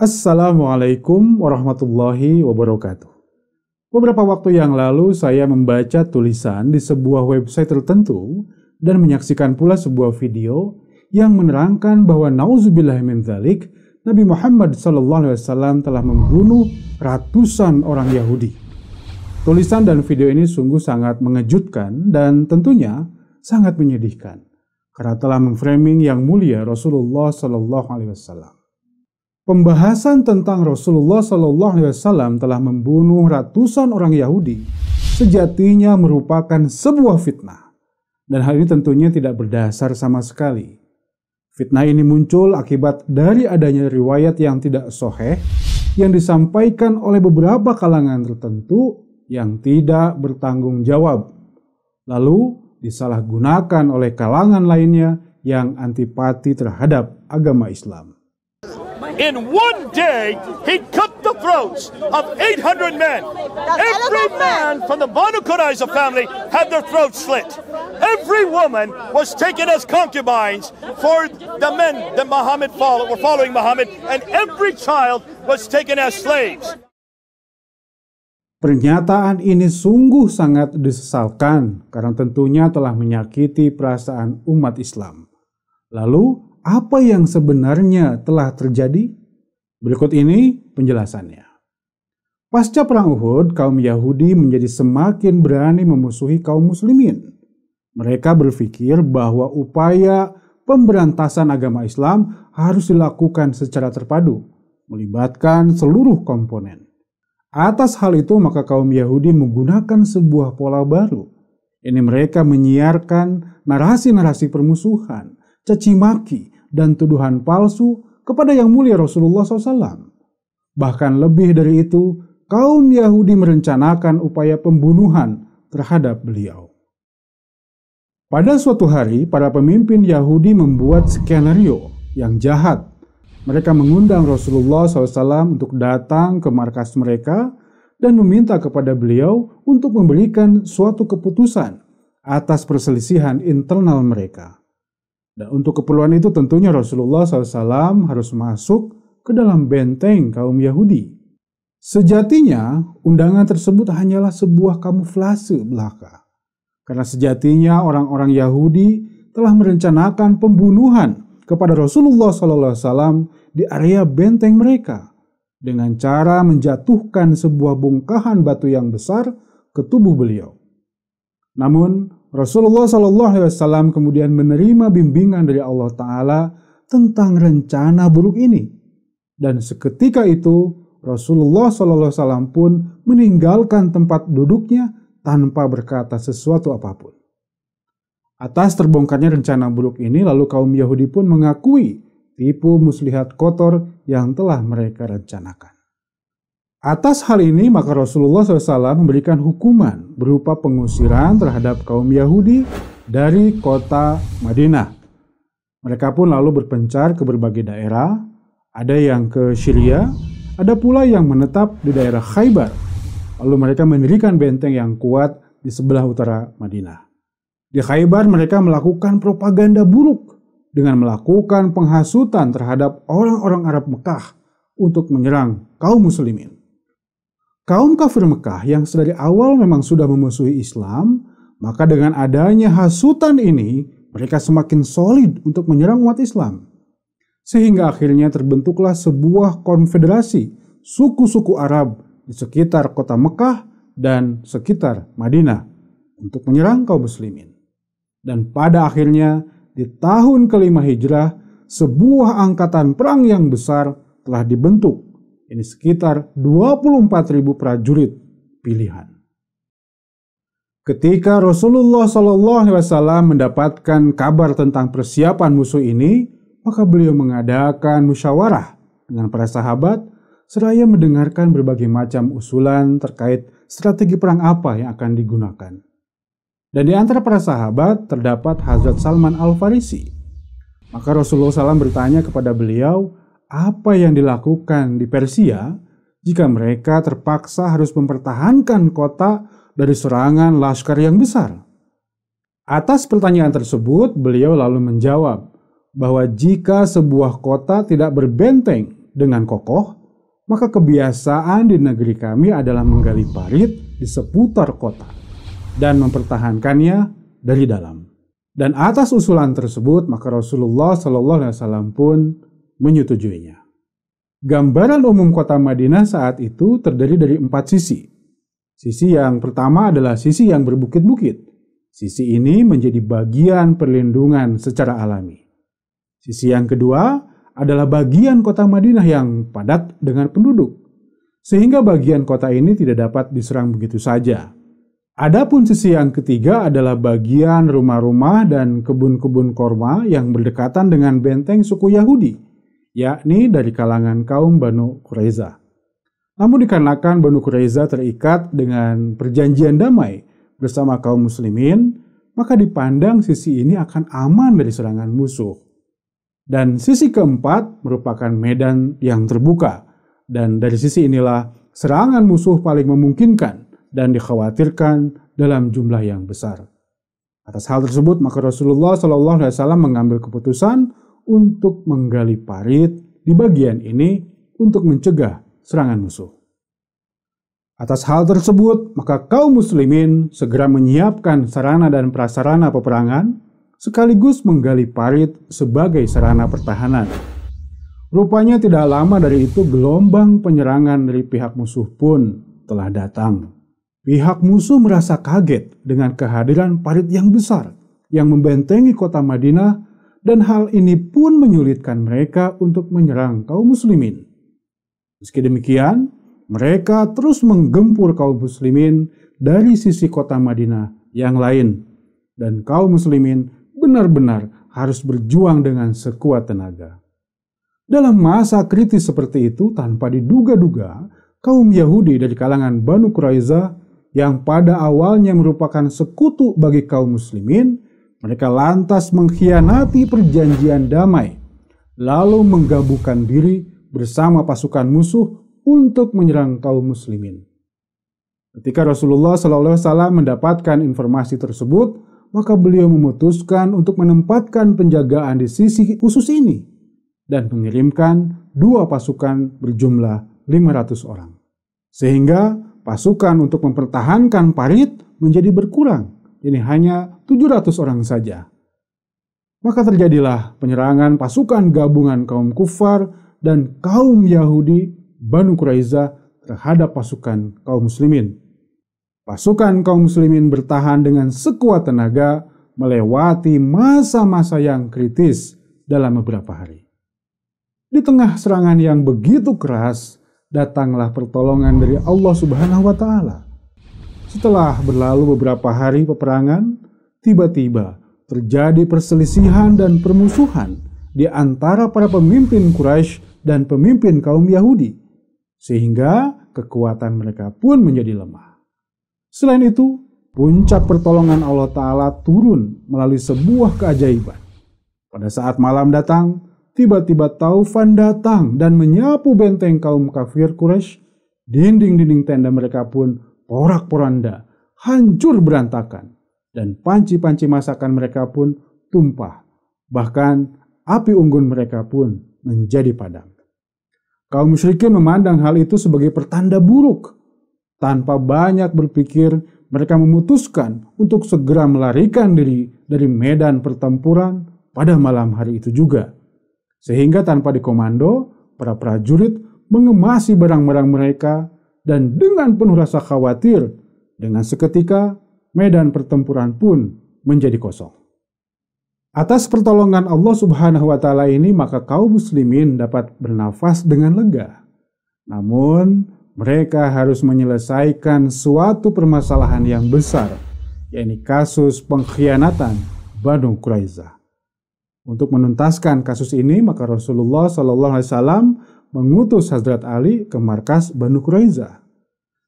Assalamualaikum warahmatullahi wabarakatuh. Beberapa waktu yang lalu saya membaca tulisan di sebuah website tertentu dan menyaksikan pula sebuah video yang menerangkan bahwa nauzubillah min dzalik, Nabi Muhammad SAW telah membunuh ratusan orang Yahudi. Tulisan dan video ini sungguh sangat mengejutkan dan tentunya sangat menyedihkan karena telah memframing yang mulia Rasulullah SAW. Pembahasan tentang Rasulullah SAW telah membunuh ratusan orang Yahudi sejatinya merupakan sebuah fitnah. Dan hal ini tentunya tidak berdasar sama sekali. Fitnah ini muncul akibat dari adanya riwayat yang tidak sahih yang disampaikan oleh beberapa kalangan tertentu yang tidak bertanggung jawab. Lalu disalahgunakan oleh kalangan lainnya yang antipati terhadap agama Islam. In one day, he cut the throats of 800 men. Every man from the Banu Qurayza family had their throats slit. Every woman was taken as concubines for the men that were following Muhammad, and every child was taken as slaves. Pernyataan ini sungguh sangat disesalkan karena tentunya telah menyakiti perasaan umat Islam. Lalu, apa yang sebenarnya telah terjadi? Berikut ini penjelasannya. Pasca Perang Uhud, kaum Yahudi menjadi semakin berani memusuhi kaum muslimin. Mereka berpikir bahwa upaya pemberantasan agama Islam harus dilakukan secara terpadu, melibatkan seluruh komponen. Atas hal itu, maka kaum Yahudi menggunakan sebuah pola baru. Ini mereka menyiarkan narasi-narasi permusuhan, caci maki, dan tuduhan palsu kepada yang mulia Rasulullah SAW. Bahkan lebih dari itu, kaum Yahudi merencanakan upaya pembunuhan terhadap beliau. Pada suatu hari, para pemimpin Yahudi membuat skenario yang jahat. Mereka mengundang Rasulullah SAW untuk datang ke markas mereka dan meminta kepada beliau untuk memberikan suatu keputusan atas perselisihan internal mereka. Dan untuk keperluan itu tentunya Rasulullah SAW harus masuk ke dalam benteng kaum Yahudi. Sejatinya undangan tersebut hanyalah sebuah kamuflase belaka. Karena sejatinya orang-orang Yahudi telah merencanakan pembunuhan kepada Rasulullah SAW di area benteng mereka dengan cara menjatuhkan sebuah bongkahan batu yang besar ke tubuh beliau. Namun Rasulullah SAW kemudian menerima bimbingan dari Allah Ta'ala tentang rencana buruk ini. Dan seketika itu Rasulullah SAW pun meninggalkan tempat duduknya tanpa berkata sesuatu apapun. Atas terbongkarnya rencana buruk ini, lalu kaum Yahudi pun mengakui tipu muslihat kotor yang telah mereka rencanakan. Atas hal ini, maka Rasulullah SAW memberikan hukuman berupa pengusiran terhadap kaum Yahudi dari kota Madinah. Mereka pun lalu berpencar ke berbagai daerah, ada yang ke Syria, ada pula yang menetap di daerah Khaybar. Lalu mereka mendirikan benteng yang kuat di sebelah utara Madinah. Di Khaybar mereka melakukan propaganda buruk dengan melakukan penghasutan terhadap orang-orang Arab Mekah untuk menyerang kaum muslimin. Kaum kafir Mekah yang sedari awal memang sudah memusuhi Islam, maka dengan adanya hasutan ini, mereka semakin solid untuk menyerang umat Islam. Sehingga akhirnya terbentuklah sebuah konfederasi suku-suku Arab di sekitar kota Mekah dan sekitar Madinah untuk menyerang kaum muslimin. Dan pada akhirnya, di tahun kelima Hijrah, sebuah angkatan perang yang besar telah dibentuk. Ini sekitar 24.000 prajurit pilihan. Ketika Rasulullah SAW mendapatkan kabar tentang persiapan musuh ini, maka beliau mengadakan musyawarah dengan para sahabat, seraya mendengarkan berbagai macam usulan terkait strategi perang apa yang akan digunakan. Dan di antara para sahabat terdapat Hazrat Salman Al-Farisi. Maka Rasulullah SAW bertanya kepada beliau, apa yang dilakukan di Persia jika mereka terpaksa harus mempertahankan kota dari serangan laskar yang besar? Atas pertanyaan tersebut, beliau lalu menjawab bahwa jika sebuah kota tidak berbenteng dengan kokoh, maka kebiasaan di negeri kami adalah menggali parit di seputar kota dan mempertahankannya dari dalam. Dan atas usulan tersebut, maka Rasulullah SAW pun menyetujuinya. Gambaran umum kota Madinah saat itu terdiri dari 4 sisi. Sisi yang pertama adalah sisi yang berbukit-bukit. Sisi ini menjadi bagian perlindungan secara alami. Sisi yang kedua adalah bagian kota Madinah yang padat dengan penduduk, sehingga bagian kota ini tidak dapat diserang begitu saja. Adapun sisi yang ketiga adalah bagian rumah-rumah dan kebun-kebun korma yang berdekatan dengan benteng suku Yahudi, yakni dari kalangan kaum Banu Quraiza. Namun dikarenakan Banu Quraiza terikat dengan perjanjian damai bersama kaum muslimin, maka dipandang sisi ini akan aman dari serangan musuh. Dan sisi keempat merupakan medan yang terbuka, dan dari sisi inilah serangan musuh paling memungkinkan dan dikhawatirkan dalam jumlah yang besar. Atas hal tersebut, maka Rasulullah SAW mengambil keputusan untuk menggali parit di bagian ini untuk mencegah serangan musuh. Atas hal tersebut, maka kaum muslimin segera menyiapkan sarana dan prasarana peperangan, sekaligus menggali parit sebagai sarana pertahanan. Rupanya tidak lama dari itu gelombang penyerangan dari pihak musuh pun telah datang. Pihak musuh merasa kaget dengan kehadiran parit yang besar yang membentengi kota Madinah, dan hal ini pun menyulitkan mereka untuk menyerang kaum muslimin. Meski demikian, mereka terus menggempur kaum muslimin dari sisi kota Madinah yang lain, dan kaum muslimin benar-benar harus berjuang dengan sekuat tenaga. Dalam masa kritis seperti itu, tanpa diduga-duga, kaum Yahudi dari kalangan Banu Quraiza yang pada awalnya merupakan sekutu bagi kaum muslimin, mereka lantas mengkhianati perjanjian damai, lalu menggabungkan diri bersama pasukan musuh untuk menyerang kaum muslimin. Ketika Rasulullah SAW mendapatkan informasi tersebut, maka beliau memutuskan untuk menempatkan penjagaan di sisi khusus ini dan mengirimkan 2 pasukan berjumlah 500 orang. Sehingga pasukan untuk mempertahankan parit menjadi berkurang, ini hanya 700 orang saja. Maka terjadilah penyerangan pasukan gabungan kaum kufar dan kaum Yahudi Banu Quraiza terhadap pasukan kaum muslimin. Pasukan kaum muslimin bertahan dengan sekuat tenaga melewati masa-masa yang kritis dalam beberapa hari. Di tengah serangan yang begitu keras, datanglah pertolongan dari Allah Subhanahu wa Ta'ala. Setelah berlalu beberapa hari peperangan, tiba-tiba terjadi perselisihan dan permusuhan di antara para pemimpin Quraisy dan pemimpin kaum Yahudi, sehingga kekuatan mereka pun menjadi lemah. Selain itu, puncak pertolongan Allah Ta'ala turun melalui sebuah keajaiban. Pada saat malam datang, tiba-tiba Taufan datang dan menyapu benteng kaum kafir Quraisy. Dinding-dinding tenda mereka pun porak-poranda, hancur berantakan, dan panci-panci masakan mereka pun tumpah. Bahkan api unggun mereka pun menjadi padam. Kaum musyrikin memandang hal itu sebagai pertanda buruk. Tanpa banyak berpikir, mereka memutuskan untuk segera melarikan diri dari medan pertempuran pada malam hari itu juga. Sehingga tanpa dikomando, para prajurit mengemasi barang-barang mereka, dan dengan penuh rasa khawatir, dengan seketika medan pertempuran pun menjadi kosong. Atas pertolongan Allah Subhanahu wa Ta'ala ini, maka kaum muslimin dapat bernafas dengan lega. Namun, mereka harus menyelesaikan suatu permasalahan yang besar, yakni kasus pengkhianatan Banu Quraiza. Untuk menuntaskan kasus ini, maka Rasulullah SAW mengutus Hazrat Ali ke markas Banu Quraiza.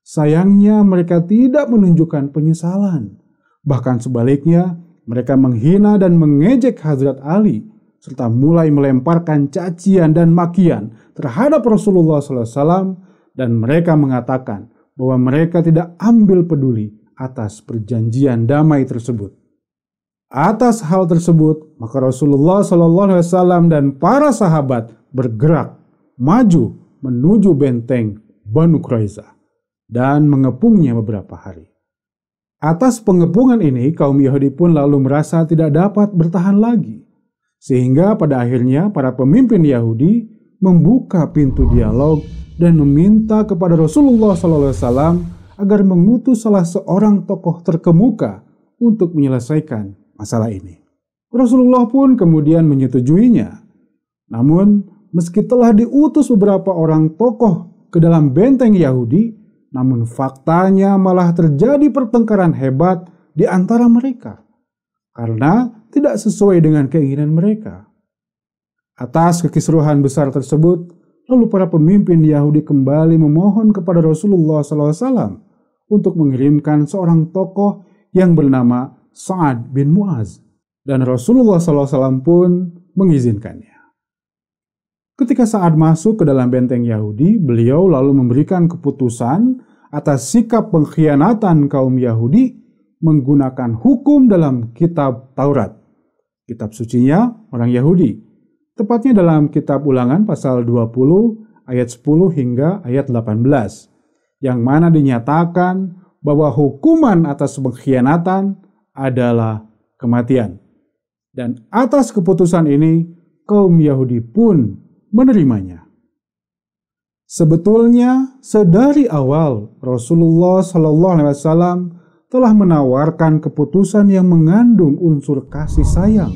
Sayangnya mereka tidak menunjukkan penyesalan. Bahkan sebaliknya, mereka menghina dan mengejek Hazrat Ali, serta mulai melemparkan cacian dan makian terhadap Rasulullah SAW, dan mereka mengatakan bahwa mereka tidak ambil peduli atas perjanjian damai tersebut. Atas hal tersebut, maka Rasulullah SAW dan para sahabat bergerak maju menuju benteng Banu Quraiza dan mengepungnya beberapa hari. Atas pengepungan ini, kaum Yahudi pun lalu merasa tidak dapat bertahan lagi. Sehingga pada akhirnya para pemimpin Yahudi membuka pintu dialog dan meminta kepada Rasulullah SAW agar mengutus salah seorang tokoh terkemuka untuk menyelesaikan masalah ini. Rasulullah pun kemudian menyetujuinya. Namun, meski telah diutus beberapa orang tokoh ke dalam benteng Yahudi, namun faktanya malah terjadi pertengkaran hebat di antara mereka karena tidak sesuai dengan keinginan mereka. Atas kekisruhan besar tersebut, lalu para pemimpin Yahudi kembali memohon kepada Rasulullah SAW untuk mengirimkan seorang tokoh yang bernama Sa'ad bin Mu'az, dan Rasulullah SAW pun mengizinkannya. Ketika Sa'ad masuk ke dalam benteng Yahudi, beliau lalu memberikan keputusan atas sikap pengkhianatan kaum Yahudi menggunakan hukum dalam kitab Taurat, kitab sucinya orang Yahudi, tepatnya dalam kitab Ulangan pasal 20 ayat 10 hingga ayat 18, yang mana dinyatakan bahwa hukuman atas pengkhianatan adalah kematian. Dan atas keputusan ini, kaum Yahudi pun menerimanya. Sebetulnya, sedari awal Rasulullah SAW telah menawarkan keputusan yang mengandung unsur kasih sayang,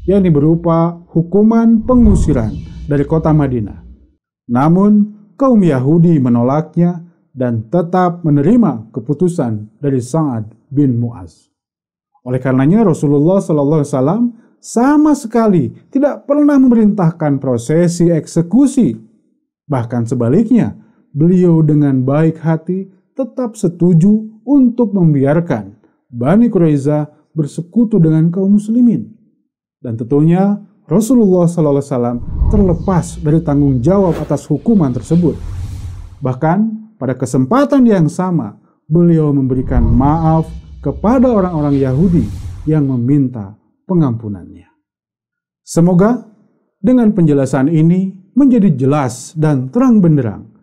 yakni berupa hukuman pengusiran dari kota Madinah. Namun, kaum Yahudi menolaknya dan tetap menerima keputusan dari Sa'ad bin Mu'az. Oleh karenanya, Rasulullah SAW sama sekali tidak pernah memerintahkan prosesi eksekusi. Bahkan sebaliknya, beliau dengan baik hati tetap setuju untuk membiarkan Bani Quraiza bersekutu dengan kaum muslimin. Dan tentunya Rasulullah SAW terlepas dari tanggung jawab atas hukuman tersebut. Bahkan pada kesempatan yang sama, beliau memberikan maaf kepada orang-orang Yahudi yang meminta pengampunannya. Semoga dengan penjelasan ini menjadi jelas dan terang benderang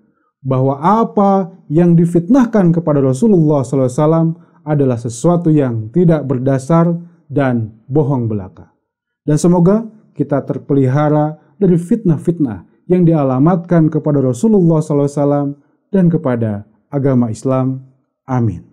bahwa apa yang difitnahkan kepada Rasulullah SAW adalah sesuatu yang tidak berdasar dan bohong belaka. Dan semoga kita terpelihara dari fitnah-fitnah yang dialamatkan kepada Rasulullah SAW dan kepada agama Islam. Amin.